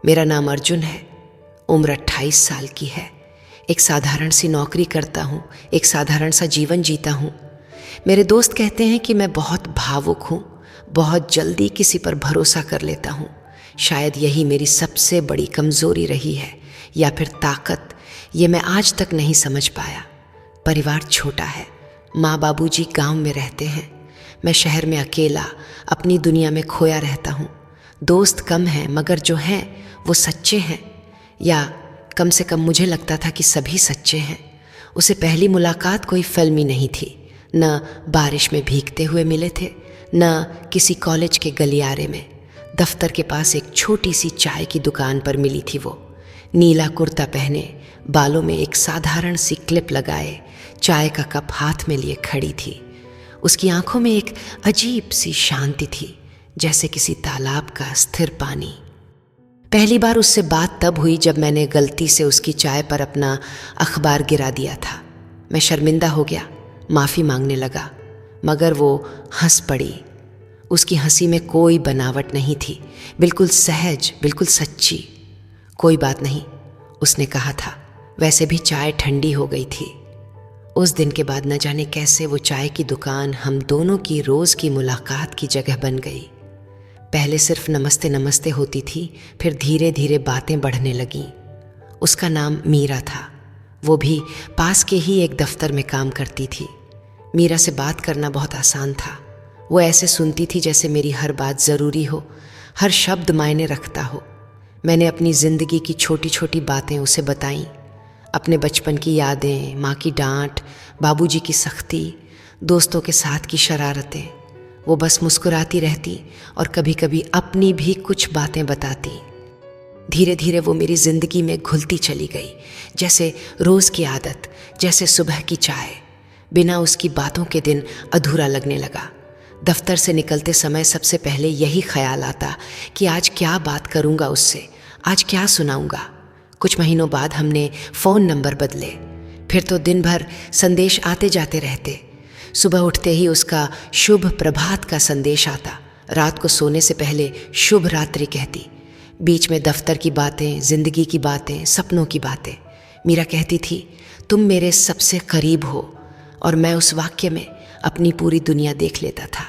मेरा नाम अर्जुन है, उम्र 28 साल की है। एक साधारण सी नौकरी करता हूँ, एक साधारण सा जीवन जीता हूँ। मेरे दोस्त कहते हैं कि मैं बहुत भावुक हूँ, बहुत जल्दी किसी पर भरोसा कर लेता हूँ। शायद यही मेरी सबसे बड़ी कमज़ोरी रही है, या फिर ताकत, ये मैं आज तक नहीं समझ पाया। परिवार छोटा है, माँ बाबूजी गांव में रहते हैं। मैं शहर में अकेला अपनी दुनिया में खोया रहता हूँ। दोस्त कम हैं, मगर जो हैं वो सच्चे हैं, या कम से कम मुझे लगता था कि सभी सच्चे हैं। उसे पहली मुलाकात कोई फिल्मी नहीं थी, न बारिश में भीगते हुए मिले थे, न किसी कॉलेज के गलियारे में। दफ्तर के पास एक छोटी सी चाय की दुकान पर मिली थी वो। नीला कुर्ता पहने, बालों में एक साधारण सी क्लिप लगाए, चाय का कप हाथ में लिए खड़ी थी। उसकी आंखों में एक अजीब सी शांति थी, जैसे किसी तालाब का स्थिर पानी। पहली बार उससे बात तब हुई जब मैंने गलती से उसकी चाय पर अपना अखबार गिरा दिया था। मैं शर्मिंदा हो गया, माफ़ी मांगने लगा, मगर वो हंस पड़ी। उसकी हंसी में कोई बनावट नहीं थी, बिल्कुल सहज, बिल्कुल सच्ची। कोई बात नहीं, उसने कहा था। वैसे भी चाय ठंडी हो गई थी। उस दिन के बाद न जाने कैसे वो चाय की दुकान हम दोनों की रोज़ की मुलाकात की जगह बन गई। पहले सिर्फ नमस्ते नमस्ते होती थी, फिर धीरे धीरे बातें बढ़ने लगीं। उसका नाम मीरा था, वो भी पास के ही एक दफ्तर में काम करती थी। मीरा से बात करना बहुत आसान था। वो ऐसे सुनती थी जैसे मेरी हर बात ज़रूरी हो, हर शब्द मायने रखता हो। मैंने अपनी ज़िंदगी की छोटी छोटी बातें उसे बताईं, अपने बचपन की यादें, माँ की डांट, बाबूजी की सख्ती, दोस्तों के साथ की शरारतें। वो बस मुस्कुराती रहती और कभी कभी अपनी भी कुछ बातें बताती। धीरे धीरे वो मेरी ज़िंदगी में घुलती चली गई, जैसे रोज़ की आदत, जैसे सुबह की चाय। बिना उसकी बातों के दिन अधूरा लगने लगा। दफ्तर से निकलते समय सबसे पहले यही ख्याल आता कि आज क्या बात करूँगा उससे, आज क्या सुनाऊँगा। कुछ महीनों बाद हमने फ़ोन नंबर बदले, फिर तो दिन भर संदेश आते जाते रहते। सुबह उठते ही उसका शुभ प्रभात का संदेश आता, रात को सोने से पहले शुभ रात्रि कहती। बीच में दफ्तर की बातें, ज़िंदगी की बातें, सपनों की बातें। मीरा कहती थी, तुम मेरे सबसे करीब हो, और मैं उस वाक्य में अपनी पूरी दुनिया देख लेता था।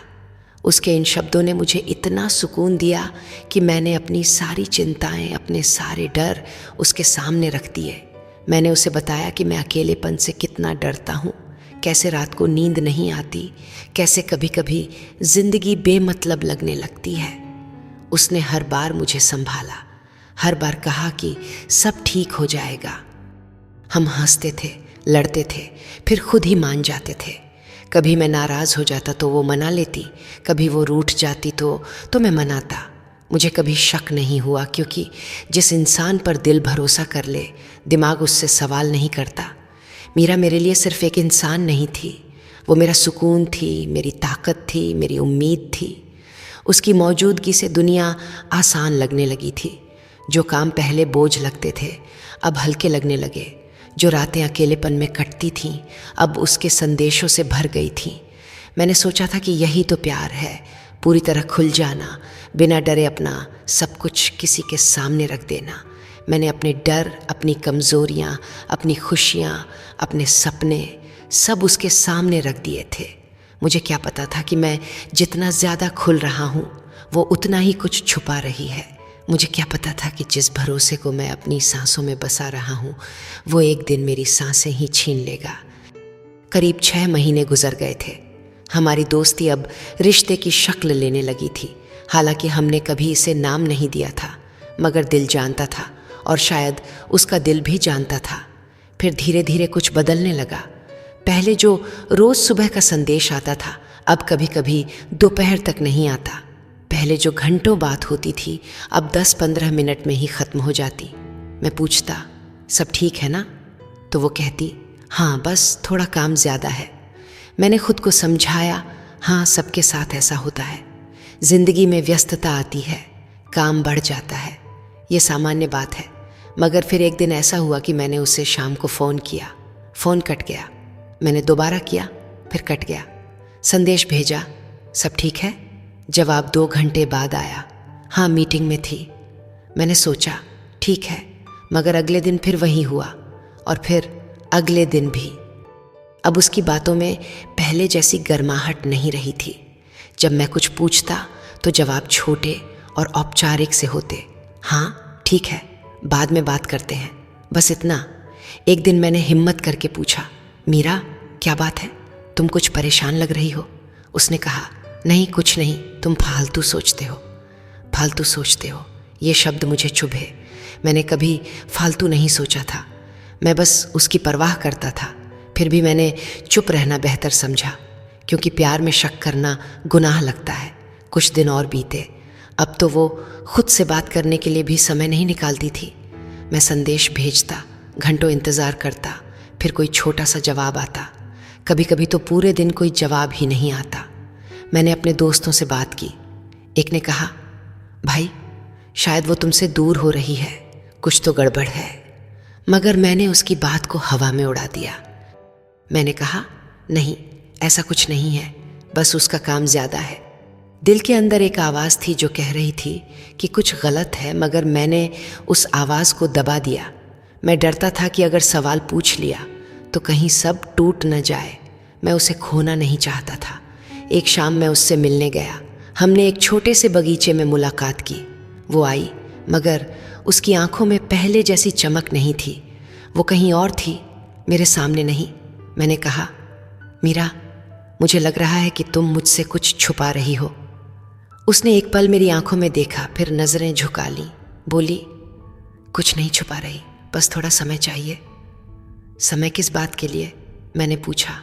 उसके इन शब्दों ने मुझे इतना सुकून दिया कि मैंने अपनी सारी चिंताएं, अपने सारे डर उसके सामने रख दिए। मैंने उसे बताया कि मैं अकेलेपन से कितना डरता हूँ, कैसे रात को नींद नहीं आती, कैसे कभी कभी ज़िंदगी बेमतलब लगने लगती है। उसने हर बार मुझे संभाला, हर बार कहा कि सब ठीक हो जाएगा। हम हंसते थे, लड़ते थे, फिर खुद ही मान जाते थे। कभी मैं नाराज़ हो जाता तो वो मना लेती, कभी वो रूठ जाती तो मैं मनाता। मुझे कभी शक नहीं हुआ, क्योंकि जिस इंसान पर दिल भरोसा कर ले, दिमाग उससे सवाल नहीं करता। मीरा मेरे लिए सिर्फ एक इंसान नहीं थी, वो मेरा सुकून थी, मेरी ताकत थी, मेरी उम्मीद थी। उसकी मौजूदगी से दुनिया आसान लगने लगी थी। जो काम पहले बोझ लगते थे, अब हल्के लगने लगे। जो रातें अकेलेपन में कटती थीं, अब उसके संदेशों से भर गई थीं। मैंने सोचा था कि यही तो प्यार है, पूरी तरह खुल जाना, बिना डरे अपना सब कुछ किसी के सामने रख देना। मैंने अपने डर, अपनी कमज़ोरियाँ, अपनी खुशियाँ, अपने सपने सब उसके सामने रख दिए थे। मुझे क्या पता था कि मैं जितना ज़्यादा खुल रहा हूँ, वो उतना ही कुछ छुपा रही है। मुझे क्या पता था कि जिस भरोसे को मैं अपनी सांसों में बसा रहा हूँ, वो एक दिन मेरी सांसें ही छीन लेगा। करीब 6 महीने गुजर गए थे। हमारी दोस्ती अब रिश्ते की शक्ल लेने लगी थी। हालांकि हमने कभी इसे नाम नहीं दिया था, मगर दिल जानता था, और शायद उसका दिल भी जानता था। फिर धीरे धीरे कुछ बदलने लगा। पहले जो रोज़ सुबह का संदेश आता था, अब कभी कभी दोपहर तक नहीं आता। पहले जो घंटों बात होती थी, अब 10-15 मिनट में ही ख़त्म हो जाती। मैं पूछता, सब ठीक है ना? तो वो कहती, हाँ, बस थोड़ा काम ज़्यादा है। मैंने खुद को समझाया, हाँ, सबके साथ ऐसा होता है। ज़िंदगी में व्यस्तता आती है, काम बढ़ जाता है, ये सामान्य बात है। मगर फिर एक दिन ऐसा हुआ कि मैंने उसे शाम को फ़ोन किया, फ़ोन कट गया। मैंने दोबारा किया, फिर कट गया। संदेश भेजा, सब ठीक है? जवाब 2 घंटे बाद आया, हाँ, मीटिंग में थी। मैंने सोचा ठीक है, मगर अगले दिन फिर वही हुआ और फिर अगले दिन भी। अब उसकी बातों में पहले जैसी गर्माहट नहीं रही थी। जब मैं कुछ पूछता तो जवाब छोटे और औपचारिक से होते। हाँ ठीक है, बाद में बात करते हैं, बस इतना। एक दिन मैंने हिम्मत करके पूछा, मीरा क्या बात है, तुम कुछ परेशान लग रही हो। उसने कहा, नहीं कुछ नहीं, तुम फालतू सोचते हो। फालतू सोचते हो, ये शब्द मुझे चुभे। मैंने कभी फालतू नहीं सोचा था, मैं बस उसकी परवाह करता था। फिर भी मैंने चुप रहना बेहतर समझा, क्योंकि प्यार में शक करना गुनाह लगता है। कुछ दिन और बीते, अब तो वो खुद से बात करने के लिए भी समय नहीं निकालती थी। मैं संदेश भेजता, घंटों इंतज़ार करता, फिर कोई छोटा सा जवाब आता। कभी कभी तो पूरे दिन कोई जवाब ही नहीं आता। मैंने अपने दोस्तों से बात की। एक ने कहा, भाई शायद वो तुमसे दूर हो रही है, कुछ तो गड़बड़ है। मगर मैंने उसकी बात को हवा में उड़ा दिया। मैंने कहा, नहीं ऐसा कुछ नहीं है, बस उसका काम ज़्यादा है। दिल के अंदर एक आवाज़ थी जो कह रही थी कि कुछ गलत है, मगर मैंने उस आवाज़ को दबा दिया। मैं डरता था कि अगर सवाल पूछ लिया तो कहीं सब टूट न जाए। मैं उसे खोना नहीं चाहता था। एक शाम मैं उससे मिलने गया। हमने एक छोटे से बगीचे में मुलाकात की। वो आई, मगर उसकी आंखों में पहले जैसी चमक नहीं थी। वो कहीं और थी, मेरे सामने नहीं। मैंने कहा, मीरा मुझे लग रहा है कि तुम मुझसे कुछ छुपा रही हो। उसने एक पल मेरी आंखों में देखा, फिर नज़रें झुका ली, बोली, कुछ नहीं छुपा रही, बस थोड़ा समय चाहिए। समय किस बात के लिए? मैंने पूछा।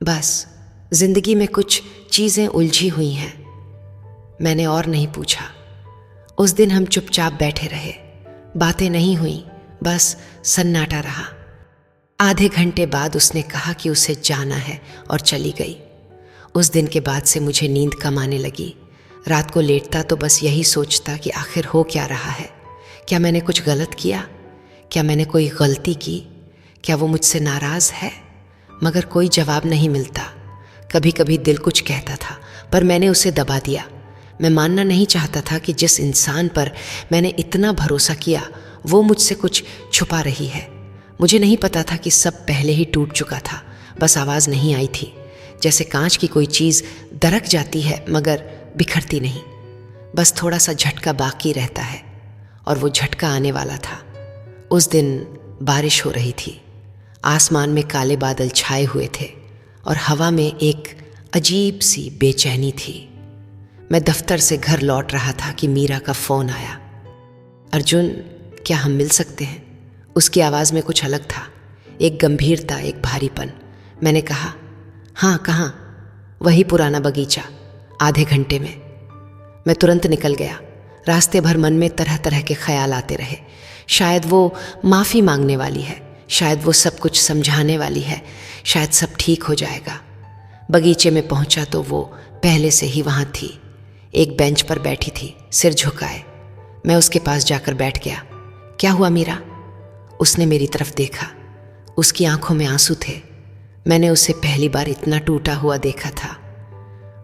बस जिंदगी में कुछ चीज़ें उलझी हुई हैं। मैंने और नहीं पूछा। उस दिन हम चुपचाप बैठे रहे, बातें नहीं हुई, बस सन्नाटा रहा। आधे घंटे बाद उसने कहा कि उसे जाना है और चली गई। उस दिन के बाद से मुझे नींद कम आने लगी। रात को लेटता तो बस यही सोचता कि आखिर हो क्या रहा है। क्या मैंने कुछ गलत किया? क्या मैंने कोई गलती की? क्या वो मुझसे नाराज़ है? मगर कोई जवाब नहीं मिलता। कभी कभी दिल कुछ कहता था, पर मैंने उसे दबा दिया। मैं मानना नहीं चाहता था कि जिस इंसान पर मैंने इतना भरोसा किया वो मुझसे कुछ छुपा रही है। मुझे नहीं पता था कि सब पहले ही टूट चुका था, बस आवाज़ नहीं आई थी। जैसे कांच की कोई चीज़ दरक जाती है मगर बिखरती नहीं, बस थोड़ा सा झटका बाकी रहता है, और वो झटका आने वाला था। उस दिन बारिश हो रही थी। आसमान में काले बादल छाए हुए थे और हवा में एक अजीब सी बेचैनी थी। मैं दफ्तर से घर लौट रहा था कि मीरा का फ़ोन आया। अर्जुन, क्या हम मिल सकते हैं? उसकी आवाज़ में कुछ अलग था, एक गंभीरता, एक भारीपन। मैंने कहा, हाँ कहाँ? वही पुराना बगीचा, आधे घंटे में। मैं तुरंत निकल गया। रास्ते भर मन में तरह तरह के ख्याल आते रहे। शायद वो माफ़ी मांगने वाली है, शायद वो सब कुछ समझाने वाली है, शायद सब ठीक हो जाएगा। बगीचे में पहुंचा तो वो पहले से ही वहाँ थी, एक बेंच पर बैठी थी, सिर झुकाए। मैं उसके पास जाकर बैठ गया। क्या हुआ मीरा? उसने मेरी तरफ देखा। उसकी आंखों में आंसू थे। मैंने उसे पहली बार इतना टूटा हुआ देखा था।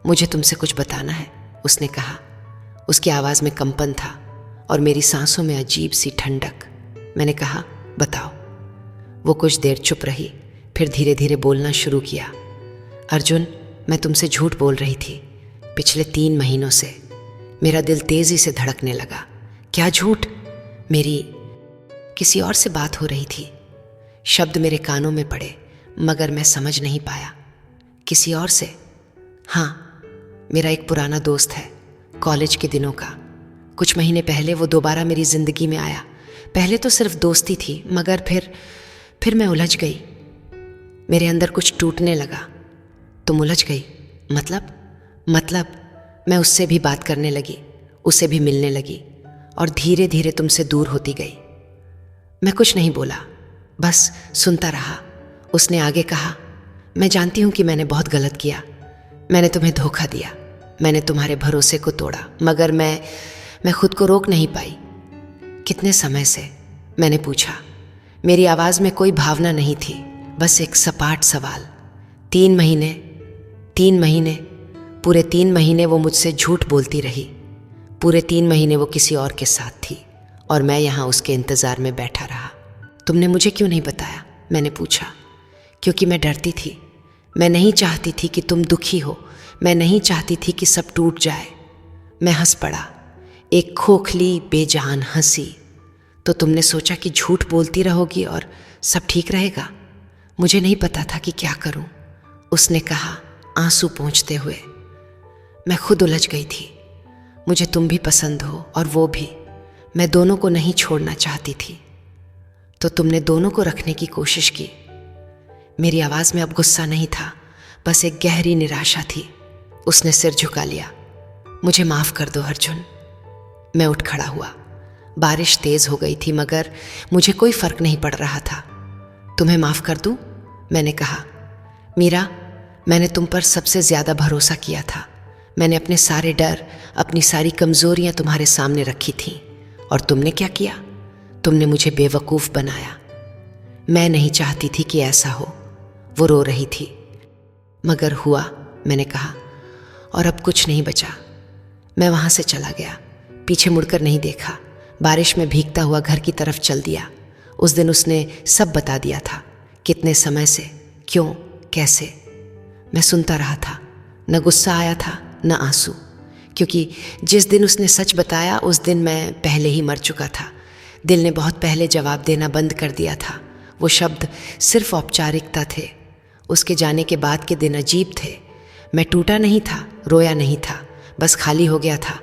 मुझे तुमसे कुछ बताना है, उसने कहा। उसकी आवाज़ में कंपन था और मेरी सांसों में अजीब सी ठंडक। मैंने कहा, बताओ। वो कुछ देर चुप रही, फिर धीरे धीरे बोलना शुरू किया। अर्जुन, मैं तुमसे झूठ बोल रही थी। पिछले 3 महीनों से मेरा दिल तेज़ी से धड़कने लगा। क्या झूठ? मेरी किसी और से बात हो रही थी। शब्द मेरे कानों में पड़े, मगर मैं समझ नहीं पाया। किसी और से? हाँ, मेरा एक पुराना दोस्त है, कॉलेज के दिनों का। कुछ महीने पहले वो दोबारा मेरी ज़िंदगी में आया। पहले तो सिर्फ दोस्ती थी, मगर फिर मैं उलझ गई। मेरे अंदर कुछ टूटने लगा। तुम उलझ गई? मतलब मैं उससे भी बात करने लगी, उससे भी मिलने लगी, और धीरे धीरे तुमसे दूर होती गई। मैं कुछ नहीं बोला, बस सुनता रहा। उसने आगे कहा, मैं जानती हूँ कि मैंने बहुत गलत किया। मैंने तुम्हें धोखा दिया, मैंने तुम्हारे भरोसे को तोड़ा, मगर मैं खुद को रोक नहीं पाई। कितने समय से? मैंने पूछा। मेरी आवाज़ में कोई भावना नहीं थी, बस एक सपाट सवाल। 3 महीने, पूरे 3 महीने वो मुझसे झूठ बोलती रही। पूरे 3 महीने वो किसी और के साथ थी, और मैं यहाँ उसके इंतज़ार में बैठा रहा। तुमने मुझे क्यों नहीं बताया? मैंने पूछा। क्योंकि मैं डरती थी। मैं नहीं चाहती थी कि तुम दुखी हो। मैं नहीं चाहती थी कि सब टूट जाए। मैं हंस पड़ा, एक खोखली बेजान हंसी। तो तुमने सोचा कि झूठ बोलती रहोगी और सब ठीक रहेगा? मुझे नहीं पता था कि क्या करूं, उसने कहा आंसू पोंछते हुए। मैं खुद उलझ गई थी। मुझे तुम भी पसंद हो और वो भी। मैं दोनों को नहीं छोड़ना चाहती थी। तो तुमने दोनों को रखने की कोशिश की। मेरी आवाज़ में अब गुस्सा नहीं था, बस एक गहरी निराशा थी। उसने सिर झुका लिया। मुझे माफ़ कर दो अर्जुन। मैं उठ खड़ा हुआ। बारिश तेज़ हो गई थी मगर मुझे कोई फ़र्क नहीं पड़ रहा था। तुम्हें माफ़ कर दूं? मैंने कहा। मीरा, मैंने तुम पर सबसे ज़्यादा भरोसा किया था। मैंने अपने सारे डर, अपनी सारी कमज़ोरियाँ तुम्हारे सामने रखी थीं और तुमने क्या किया? तुमने मुझे बेवकूफ़ बनाया। मैं नहीं चाहती थी कि ऐसा हो। वो रो रही थी। मगर हुआ, मैंने कहा, और अब कुछ नहीं बचा। मैं वहाँ से चला गया, पीछे मुड़कर नहीं देखा। बारिश में भीगता हुआ घर की तरफ चल दिया। उस दिन उसने सब बता दिया था, कितने समय से, क्यों, कैसे। मैं सुनता रहा था। न गुस्सा आया था न आंसू, क्योंकि जिस दिन उसने सच बताया उस दिन मैं पहले ही मर चुका था। दिल ने बहुत पहले जवाब देना बंद कर दिया था। वो शब्द सिर्फ औपचारिकता थे। उसके जाने के बाद के दिन अजीब थे। मैं टूटा नहीं था, रोया नहीं था, बस खाली हो गया था।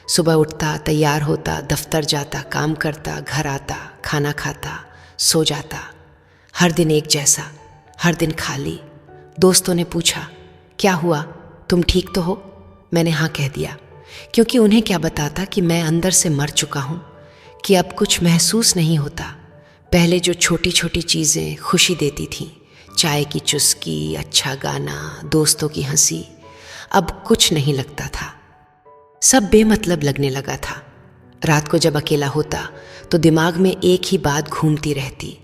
सुबह उठता, तैयार होता, दफ्तर जाता, काम करता, घर आता, खाना खाता, सो जाता। हर दिन एक जैसा, हर दिन खाली। दोस्तों ने पूछा, क्या हुआ, तुम ठीक तो हो? मैंने हाँ कह दिया, क्योंकि उन्हें क्या बताता कि मैं अंदर से मर चुका हूँ, कि अब कुछ महसूस नहीं होता। पहले जो छोटी छोटी चीज़ें खुशी देती थीं, चाय की चुस्की, अच्छा गाना, दोस्तों की हंसी, अब कुछ नहीं लगता था। सब बेमतलब लगने लगा था। रात को जब अकेला होता तो दिमाग में एक ही बात घूमती रहती,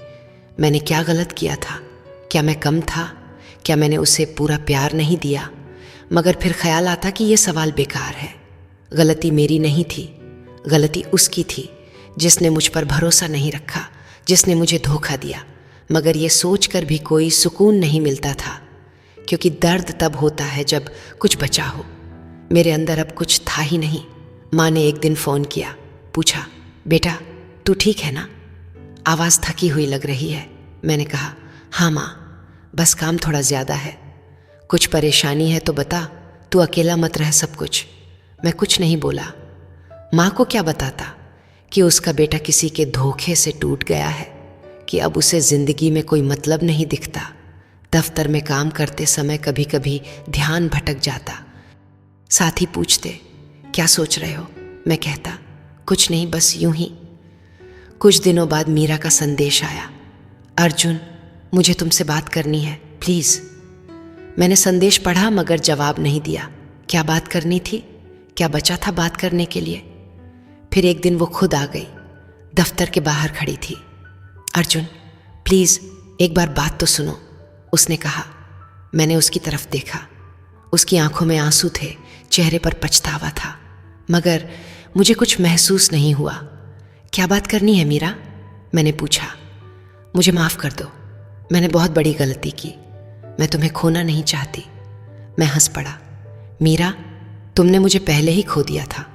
मैंने क्या गलत किया था? क्या मैं कम था? क्या मैंने उसे पूरा प्यार नहीं दिया? मगर फिर ख्याल आता कि ये सवाल बेकार है। गलती मेरी नहीं थी, गलती उसकी थी, जिसने मुझ पर भरोसा नहीं रखा, जिसने मुझे धोखा दिया। मगर ये सोचकर भी कोई सुकून नहीं मिलता था, क्योंकि दर्द तब होता है जब कुछ बचा हो। मेरे अंदर अब कुछ था ही नहीं। माँ ने एक दिन फ़ोन किया, पूछा, बेटा तू ठीक है ना? आवाज़ थकी हुई लग रही है। मैंने कहा, हाँ माँ, बस काम थोड़ा ज़्यादा है। कुछ परेशानी है तो बता, तू अकेला मत रह सब कुछ। मैं कुछ नहीं बोला। माँ को क्या बताता कि उसका बेटा किसी के धोखे से टूट गया है, कि अब उसे ज़िंदगी में कोई मतलब नहीं दिखता। दफ्तर में काम करते समय कभी कभी ध्यान भटक जाता। साथी पूछते, क्या सोच रहे हो? मैं कहता, कुछ नहीं, बस यूं ही। कुछ दिनों बाद मीरा का संदेश आया, अर्जुन मुझे तुमसे बात करनी है, प्लीज़। मैंने संदेश पढ़ा मगर जवाब नहीं दिया। क्या बात करनी थी? क्या बचा था बात करने के लिए? फिर एक दिन वो खुद आ गई, दफ्तर के बाहर खड़ी थी। अर्जुन प्लीज़ एक बार बात तो सुनो, उसने कहा। मैंने उसकी तरफ देखा। उसकी आंखों में आंसू थे, चेहरे पर पछतावा था, मगर मुझे कुछ महसूस नहीं हुआ। क्या बात करनी है मीरा? मैंने पूछा। मुझे माफ़ कर दो, मैंने बहुत बड़ी गलती की। मैं तुम्हें खोना नहीं चाहती। मैं हंस पड़ा। मीरा, तुमने मुझे पहले ही खो दिया था,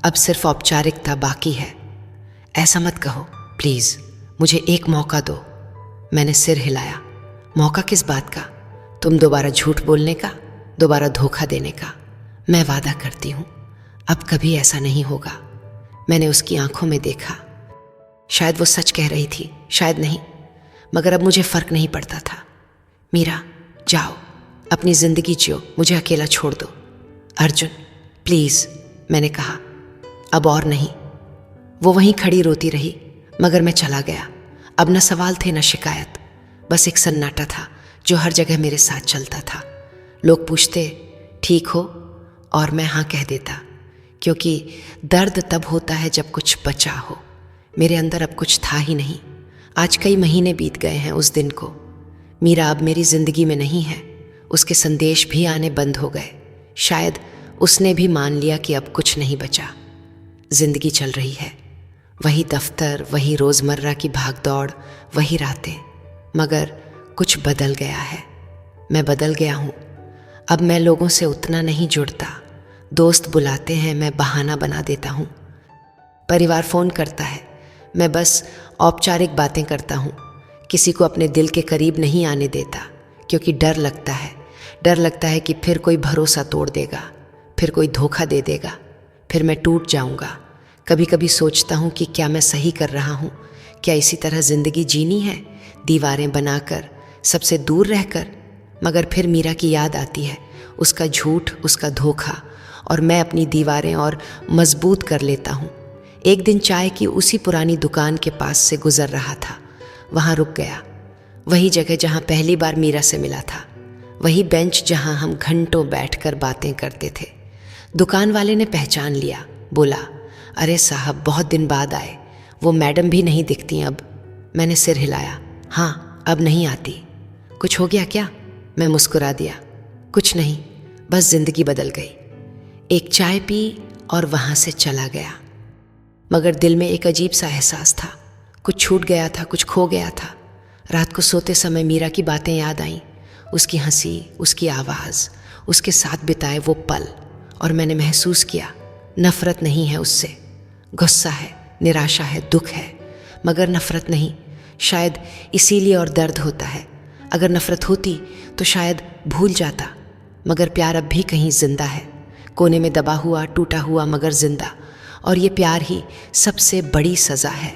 अब सिर्फ औपचारिकता बाकी है। ऐसा मत कहो प्लीज़, मुझे एक मौका दो। मैंने सिर हिलाया। मौका किस बात का? तुम दोबारा झूठ बोलने का, दोबारा धोखा देने का? मैं वादा करती हूँ अब कभी ऐसा नहीं होगा। मैंने उसकी आंखों में देखा। शायद वो सच कह रही थी, शायद नहीं, मगर अब मुझे फ़र्क नहीं पड़ता था। मीरा जाओ, अपनी ज़िंदगी जियो, मुझे अकेला छोड़ दो। अर्जुन प्लीज़, मैंने कहा। अब और नहीं। वो वहीं खड़ी रोती रही, मगर मैं चला गया। अब न सवाल थे न शिकायत, बस एक सन्नाटा था जो हर जगह मेरे साथ चलता था। लोग पूछते, ठीक हो? और मैं हाँ कह देता, क्योंकि दर्द तब होता है जब कुछ बचा हो। मेरे अंदर अब कुछ था ही नहीं। आज कई महीने बीत गए हैं उस दिन को। मीरा अब मेरी ज़िंदगी में नहीं है। उसके संदेश भी आने बंद हो गए। शायद उसने भी मान लिया कि अब कुछ नहीं बचा। ज़िंदगी चल रही है, वही दफ्तर, वही रोज़मर्रा की भागदौड़, वही रातें, मगर कुछ बदल गया है। मैं बदल गया हूँ। अब मैं लोगों से उतना नहीं जुड़ता। दोस्त बुलाते हैं, मैं बहाना बना देता हूँ। परिवार फ़ोन करता है, मैं बस औपचारिक बातें करता हूँ। किसी को अपने दिल के करीब नहीं आने देता, क्योंकि डर लगता है। डर लगता है कि फिर कोई भरोसा तोड़ देगा, फिर कोई धोखा दे देगा, फिर मैं टूट जाऊँगा। कभी कभी सोचता हूँ कि क्या मैं सही कर रहा हूँ? क्या इसी तरह ज़िंदगी जीनी है, दीवारें बनाकर, सबसे दूर रहकर? मगर फिर मीरा की याद आती है, उसका झूठ, उसका धोखा, और मैं अपनी दीवारें और मजबूत कर लेता हूँ। एक दिन चाय की उसी पुरानी दुकान के पास से गुजर रहा था। वहाँ रुक गया। वही जगह जहाँ पहली बार मीरा से मिला था, वही बेंच जहाँ हम घंटों बैठकर बातें करते थे। दुकान वाले ने पहचान लिया, बोला, अरे साहब, बहुत दिन बाद आए। वो मैडम भी नहीं दिखती अब। मैंने सिर हिलाया, हाँ, अब नहीं आती। कुछ हो गया क्या? मैं मुस्कुरा दिया, कुछ नहीं, बस जिंदगी बदल गई। एक चाय पी और वहाँ से चला गया। मगर दिल में एक अजीब सा एहसास था, कुछ छूट गया था, कुछ खो गया था। रात को सोते समय मीरा की बातें याद आईं, उसकी हंसी, उसकी आवाज़, उसके साथ बिताए वो पल, और मैंने महसूस किया, नफ़रत नहीं है उससे। गुस्सा है, निराशा है, दुख है, मगर नफ़रत नहीं। शायद इसीलिए और दर्द होता है। अगर नफ़रत होती तो शायद भूल जाता, मगर प्यार अब भी कहीं जिंदा है, कोने में दबा हुआ, टूटा हुआ, मगर जिंदा। और ये प्यार ही सबसे बड़ी सज़ा है,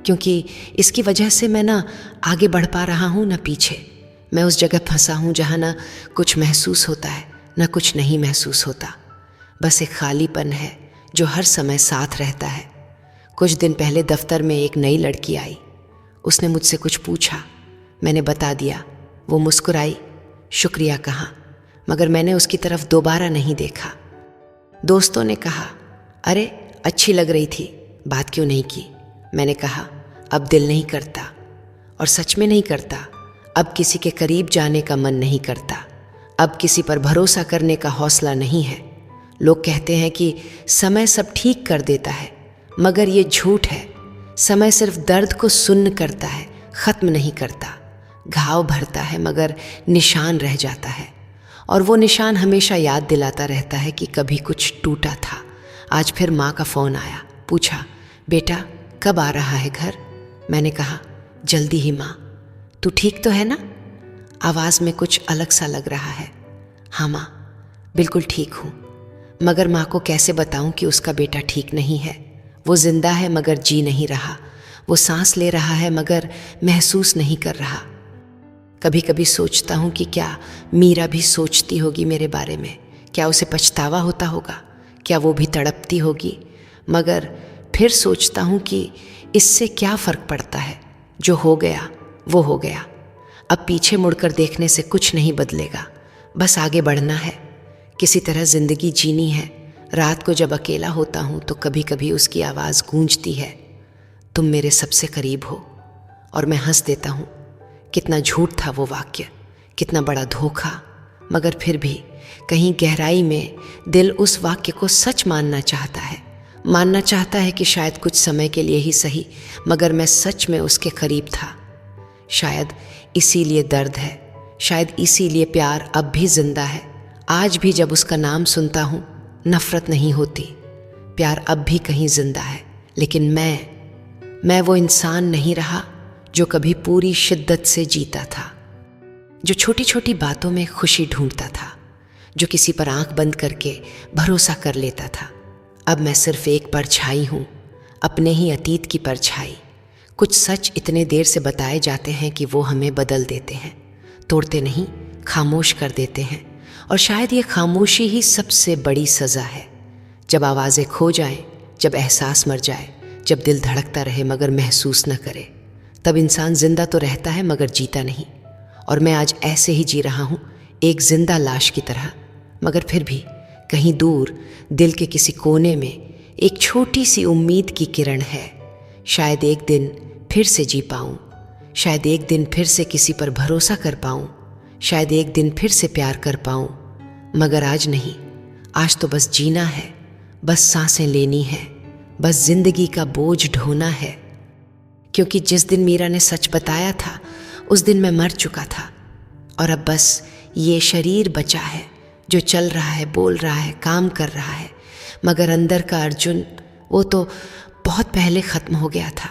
क्योंकि इसकी वजह से मैं ना आगे बढ़ पा रहा हूँ, ना पीछे। मैं उस जगह फंसा हूँ जहाँ ना कुछ महसूस होता है, ना कुछ नहीं महसूस होता। बस एक खालीपन है जो हर समय साथ रहता है। कुछ दिन पहले दफ्तर में एक नई लड़की आई। उसने मुझसे कुछ पूछा, मैंने बता दिया। वो मुस्कुराई, शुक्रिया कहा, मगर मैंने उसकी तरफ दोबारा नहीं देखा। दोस्तों ने कहा, अरे अच्छी लग रही थी, बात क्यों नहीं की? मैंने कहा, अब दिल नहीं करता, और सच में नहीं करता। अब किसी के करीब जाने का मन नहीं करता, अब किसी पर भरोसा करने का हौसला नहीं है। लोग कहते हैं कि समय सब ठीक कर देता है, मगर ये झूठ है। समय सिर्फ दर्द को सुन्न करता है, ख़त्म नहीं करता। घाव भरता है, मगर निशान रह जाता है, और वो निशान हमेशा याद दिलाता रहता है कि कभी कुछ टूटा था। आज फिर माँ का फ़ोन आया, पूछा, बेटा कब आ रहा है घर? मैंने कहा, जल्दी ही माँ। तू ठीक तो है ना? आवाज़ में कुछ अलग सा लग रहा है। हाँ माँ, बिल्कुल ठीक हूँ, मगर माँ को कैसे बताऊँ कि उसका बेटा ठीक नहीं है। वो जिंदा है मगर जी नहीं रहा, वो सांस ले रहा है मगर महसूस नहीं कर रहा। कभी कभी सोचता हूँ कि क्या मीरा भी सोचती होगी मेरे बारे में, क्या उसे पछतावा होता होगा, क्या वो भी तड़पती होगी। मगर फिर सोचता हूँ कि इससे क्या फ़र्क पड़ता है, जो हो गया वो हो गया। अब पीछे मुड़कर देखने से कुछ नहीं बदलेगा, बस आगे बढ़ना है, किसी तरह ज़िंदगी जीनी है। रात को जब अकेला होता हूँ तो कभी कभी उसकी आवाज़ गूंजती है, तुम मेरे सबसे करीब हो, और मैं हंस देता हूँ। कितना झूठ था वो वाक्य, कितना बड़ा धोखा, मगर फिर भी कहीं गहराई में दिल उस वाक्य को सच मानना चाहता है। मानना चाहता है कि शायद कुछ समय के लिए ही सही, मगर मैं सच में उसके करीब था। शायद इसीलिए दर्द है, शायद इसीलिए प्यार अब भी जिंदा है। आज भी जब उसका नाम सुनता हूँ नफ़रत नहीं होती। प्यार अब भी कहीं जिंदा है, लेकिन मैं वो इंसान नहीं रहा जो कभी पूरी शिद्दत से जीता था, जो छोटी छोटी बातों में खुशी ढूंढता था, जो किसी पर आंख बंद करके भरोसा कर लेता था। अब मैं सिर्फ एक परछाई हूँ, अपने ही अतीत की परछाई। कुछ सच इतने देर से बताए जाते हैं कि वो हमें बदल देते हैं, तोड़ते नहीं, खामोश कर देते हैं। और शायद ये खामोशी ही सबसे बड़ी सज़ा है। जब आवाज़ें खो जाएं, जब एहसास मर जाए, जब दिल धड़कता रहे मगर महसूस न करे, तब इंसान जिंदा तो रहता है मगर जीता नहीं। और मैं आज ऐसे ही जी रहा हूँ, एक जिंदा लाश की तरह। मगर फिर भी कहीं दूर दिल के किसी कोने में एक छोटी सी उम्मीद की किरण है। शायद एक दिन फिर से जी पाऊँ, शायद एक दिन फिर से किसी पर भरोसा कर पाऊँ, शायद एक दिन फिर से प्यार कर पाऊँ। मगर आज नहीं, आज तो बस जीना है, बस सांसें लेनी है, बस जिंदगी का बोझ ढोना है, क्योंकि जिस दिन मीरा ने सच बताया था उस दिन मैं मर चुका था और अब बस ये शरीर बचा है जो चल रहा है, बोल रहा है, काम कर रहा है, मगर अंदर का अर्जुन वो तो बहुत पहले ख़त्म हो गया था।